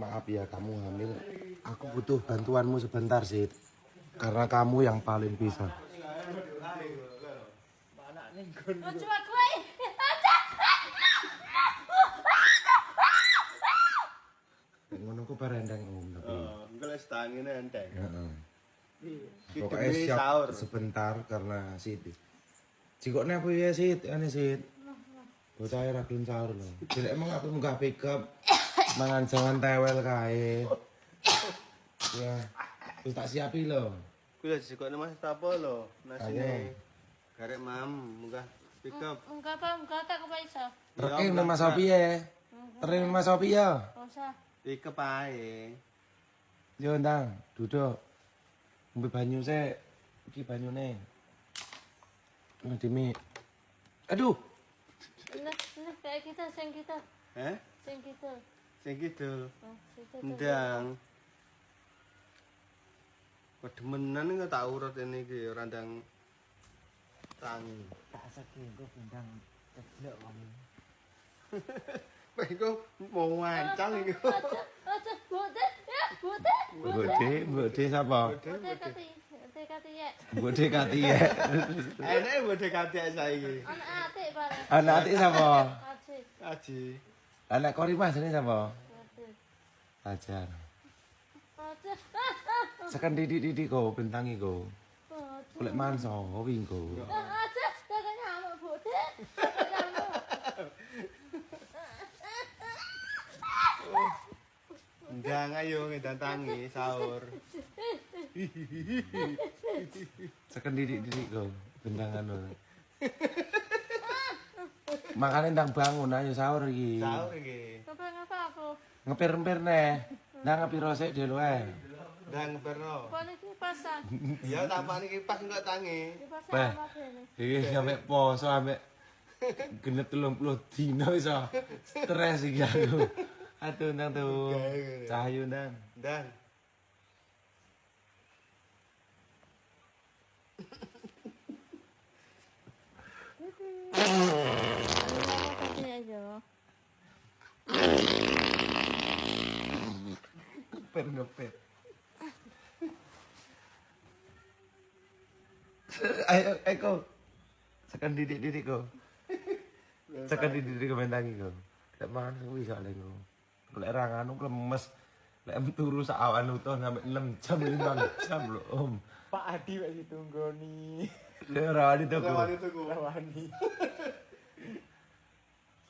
Maaf ya kamu hamil. Aku butuh bantuanmu sebentar sih. Karena kamu yang paling bisa. Ngono ku barendang om tapi. Engko les tangine enteng. Heeh. Pokoknya siap sebentar karena Siti. Jikokne apa ya Sit? Ane Sit. Bocah ora gelem sahur lho. Jelek emang aku munggah pick up. Mangan jangan tewel kae. Ya. Wis tak siapi lho. Kuwi jikokne Mas apa lho? Nasine garek mam munggah pick up. Enggak apa, enggak tak kepaisa. Treke nang Mas Sopi ya. Treke Mas Sopi ya. Usah. Pick up ae. Yo ndang, duduk. Ngombe banyu sik. Iki banyune. Ngadimi. Aduh. Nah, kayak kita, sing kita. Heh? Sing kita. Sing kidul. Kita. Ndang. Kedemenan enggak tak urut ini iki ora ndang tangi. Tak sakit kok bintang ceblok wong. Wah iku mau wancang iku. Aja, bote, ya, bote. Mbok sapa? Bote kati ya. Mbok kati ya. Enake bodhe kati saiki. Anak atik bare. Anak atik sapa? Aji. Aji. Anak Korimah jenenge sapa? Aji. Ajar. Aji. Sekan didik kok bentangi kok. Golek manso wingi kok. Aji, jangan nyamuk bote. Ndang ayo ngedan tangi sahur. Sekan didik kok bentangan lho. Makane ndang bangun ayo sahur iki. Sahur iki. Ngapa aku? Ngepir-empir neh. Ndang ngepiro sik dhewe wae. Ndang perno. Kon iki pasang. Ya tapane iki pas enggak tangi. Dipasang Beh. sama bene. Iki sampe poso sampe genep 30 dino iso. Stres iki aku. Aduh ndang tuh. Cahayu ndang. Ndang. Iya yo. Ngepir. Ayo Eko. Sekan didik kok. Sekan didik komentangi kok. Lek mangan kuwi soalé kok. Lek ra nganu lemes. Lek turu sak awan utuh sampe 6 jam 5 jam lho Om. Pak Adi wis ditunggoni. Lek ora di toko. Lewani tuku. Lawani.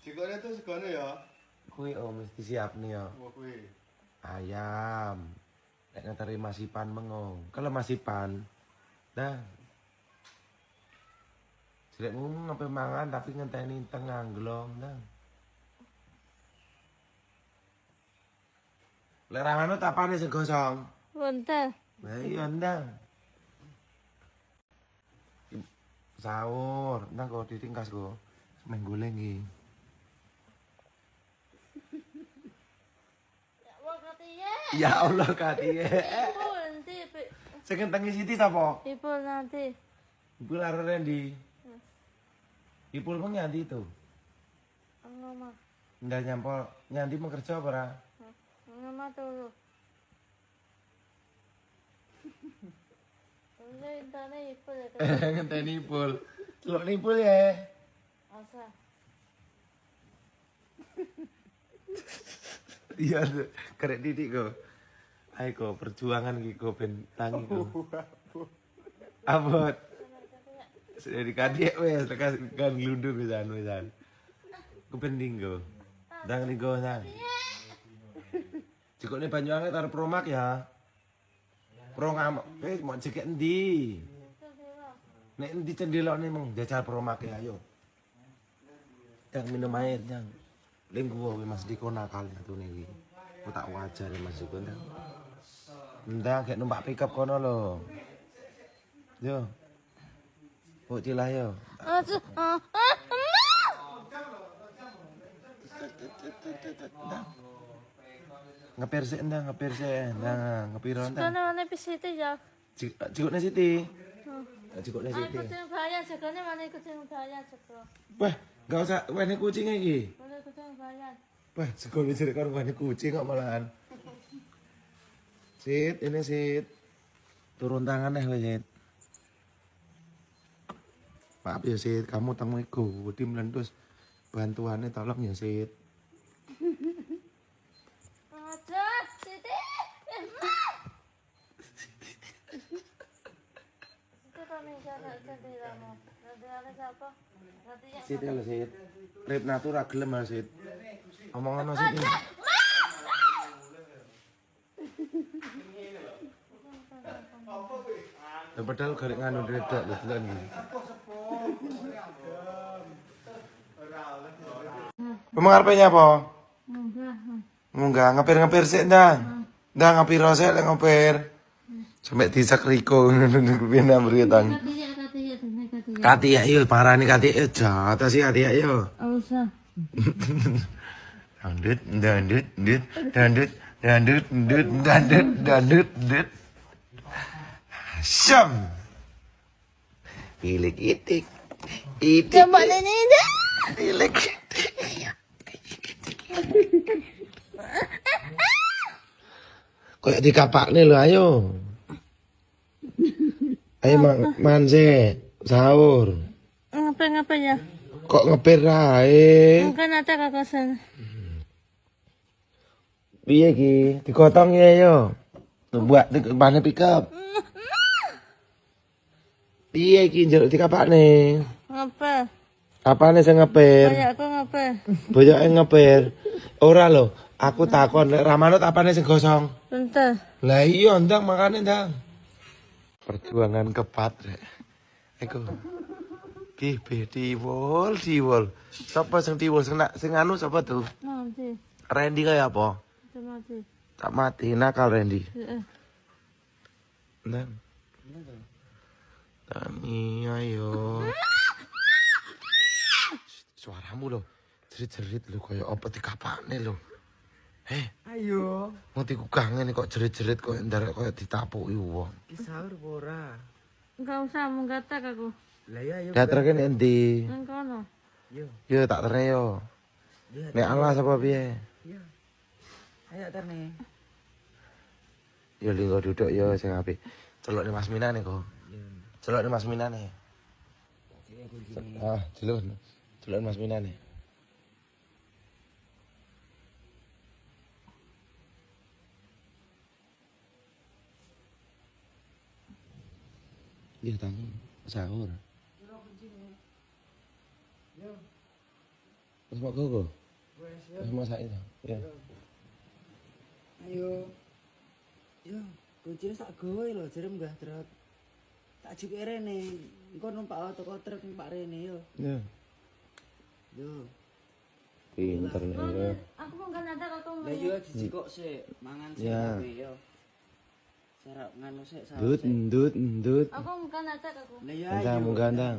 Jikone tuh segone ya. Kuwi Om mesti siap nih ya. Wah kuwi. Ayam. Lek ngeteri masipan mengong. Kalau masipan. Dah. Jelek ngomong sampai mangan tapi ngenteni tengah glong dah. Lek ra manut apane sing gosong? Buntel. Lah iya ndang. Sahur, ndang kok ditingkas kok. Semeng goleng iki. Wong katiye. Ya Allah katiye. Ibu nanti. Sing ngentengi Siti sapa? Ibu nanti. Ibu larane ndi? Ipul mong nyanti itu. Ngomong. Ndak nyampol nyanti mau kerja apa ora? Ngomong dulu. Ini intane ibu ya. Ngenteni Ipul. Celuk Ipul ya. Asa. Iya, kerek didik kok. Ayo kok perjuangan iki kok ben tangi kok. Abot. Sudah dikadiek wes tekan kan glundung wisan. Kepenting kok. Ndang niku nang. Jikone banyu anget arep promak ya. Prong mau jekek endi? Nek endi cendelokne mong jajal promak ya ayo. Yang minum air yang. Lingkuwo Mas Diko nakal atune iki. Ku tak wajar Mas Diko ndang. Ndang gek numpak pickup kono lho. Yo. Oh cilah yo. Aduh. Ngepir sik ndang, ndang ngepiro ndang. Sekarang mana pisite ya? Cikukne Siti. Cikukne Siti. Kucing bayar sekarang mana kucing bayar sekarang. Wah, enggak usah wene kucing iki. Mana kucing bayar. Wah, sekolah jadi karo wene kucing kok malahan. Sit, ini Sit. Turun tangan wes Sit. Maaf ya Sit, kamu tanggung ikuti melentus. Bantuannya tolong ya Sit. Ada, Siti. Itu kami jangan jendelamu. Jendela siapa? Nanti yang Sit ya lo Sit. Rip natura gelem ya Sit. Omongan no Sit ini. Ya, padahal garek nganu dredak lho tenan iki. Memang arepnya apa? enggak. Enggak, ngepir-ngepir sik ndang. Ndang ngepir sik lek ngepir. Sampai disak Riko piye nambrih tang. Katiya. Kati ya yo parani kati jatuh sih kati ya yo. Usah. Dandut dandut dandut dandut dandut dandut dandut dandut. Syam. Ilik itik. Itik. Coba ini dah. Ilik. Kayak dikapak nih lo, ayo. Ayo man sih, sahur. Ngapa ya? Kok ngepir ae? Mungkin ada kakasan. Piye ki? Digotong ya yo. Buat mana pick up. Piye ki njaluk dikapakne? Ngapa? Apane sing ngepir? Kayak aku ngapa? Boyoke ngepir. Ora lho, aku takon nek Ramanut apane sing gosong? Bentar. Lah iya ndang makane ndang. Perjuangan kepat rek. Iku. Ki be diwol. Sapa sing diwol sing anu sapa tuh? Nanti. Randy kaya apa? Mati. Tak mati nakal Randy. Heeh. Ndang. Tani ayo. Suaramu lo. Jerit-jerit lo kaya apa dikapakne lo. Ayo. Mau dikukangen kok jerit-jerit kok ndarek kaya ditapuki wong. Ki sahur apa ora? Enggak usah menggatak aku. Lah ya ayo. Datreke nek endi? Nang kono. Yo. Yo tak terne yo. Yo. Nek Allah sapa piye? Yo. Ayo terne. Yo linggo duduk yo sing apik. Celokne Mas Minane kok. Yo. Celokne Mas Minane. Iki aku gini. Ah, celokne Mas Minane. Iya tangi sahur. Wes mau gogo. Wes masak itu. Ya. Ayo. Yo, kuncine sak gowe lho, jare munggah truk. Tak juke rene. Engko numpak teko truk numpak rene yo. Ya. Yo. Pinter nih yo. Aku mungkin ada aku. Lah yo dijikok sik, mangan sik Ya. tapi yo. Sarap nganu sik Ndut ndut. Aku mungkin ada aku. Lah ya Gandang ayo. gandang.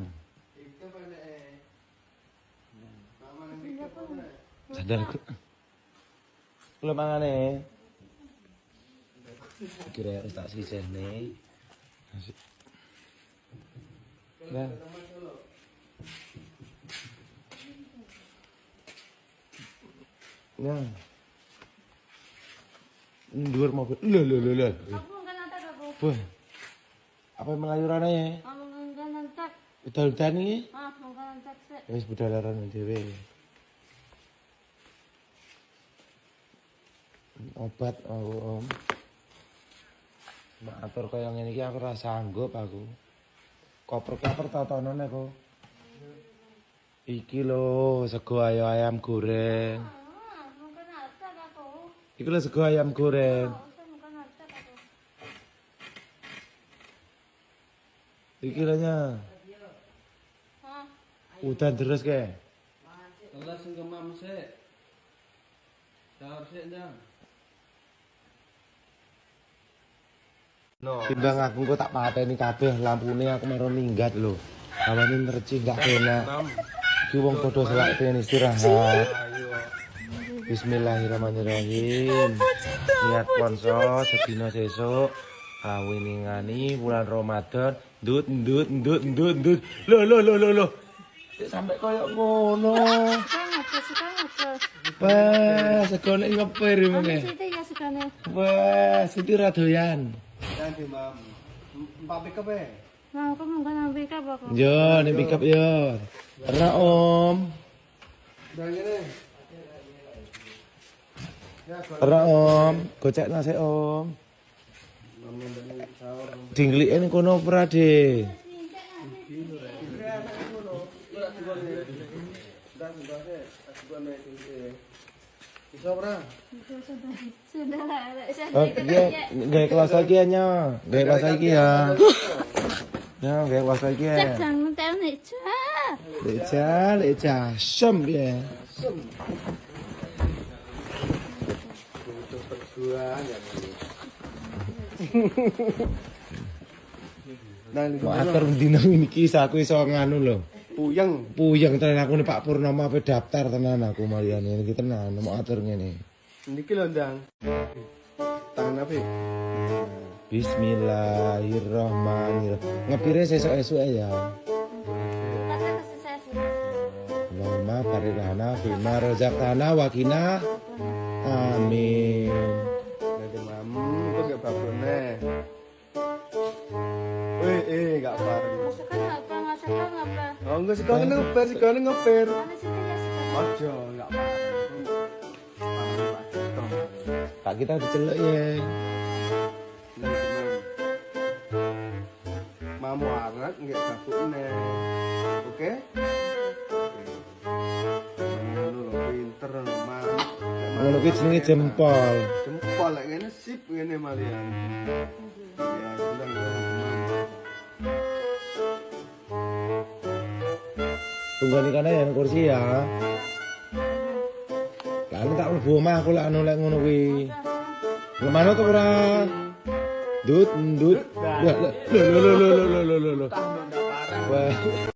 Sadar ku. Kula mangane. Kira harus tak sisih nih. Nah. Nah. Ndur mobil. Lho. Aku mungkin ada aku. Wah. Apa melayurane ya? Aku mungkin nantak. Udan-udan iki. Ah, mungkin nantak sih. Wis budalaran dhewe. Obat aku Om. Matur kaya ngene iki aku ora sanggup aku. Koper-koper totonan aku. Iki lho sego ayam goreng. Ah, mungkin ada aku. Iki lho sego ayam goreng. Usah mungkin ada aku. Iki lho nya. Ah, Udan terus ke. Allah sing kemam sik. Sahur sik ndang. Timbang aku kok tak pateni kabeh lampune aku maro minggat lho. Awane nerci gak enak. Iki wong padha selak pengen istirahat. Bismillahirrahmanirrahim. Niat ponso sedina sesuk awiningani bulan Ramadan. Ndut. Lho. Sampai koyo ngono. sekarang apa? terus. Wah, segone ngepir Ono meneh. sithik ya segane. Wah, Siti ra doyan. Nanti mam. Empat pick up ya. Nah, aku mau ngambil apa kok? Yo, nih pick up yo. Ra Om. Dan ini. Ra Om, gocek nasi Om. Dinglike ning kono ora, De. Bisa ora? Sudah lah, saya Oh, iya, gawe kelas lagi nya. Gawe kelas lagi ya. Ya, gawe kelas lagi ya. Cek jangan tahu nih, Cak. Leca, sem ya. Untuk perjuangan ya. Nah, Mau atur dina iki aku iso nganu lho. puyeng. Puyeng tenan aku nih Pak Purnomo ape daftar tenan aku malian iki tenan mau atur ngene. Niki lho ndang. Tangan apa? Bismillahirrahmanirrahim. Ngepire sesuk-esuk ya. Kata kesuksesan. Allahumma barik lana fima razaqtana wa qina. Amin. Nanti mam, kok gak babone. Gak bareng. Masakan apa? Masakan apa? Oh, enggak sekarang ngeper, sekarang ngeper. Mana sithik ya segane? Ojo, gak bareng. Kak kita diceluk ya. Nanti mam. Mamu arat nggak babone. Oke? Ngono lho, pinter lho, mam. Ngono kuwi jenenge jempol. Jempol lek ngene sip ngene malian. Ya, bilang dong, mam. Tunggu kana ya kursi ya. Lalu tak mlebu omah aku lek anu lek ngono kuwi. Gimana tuh ora? Dut. Lho. Wah.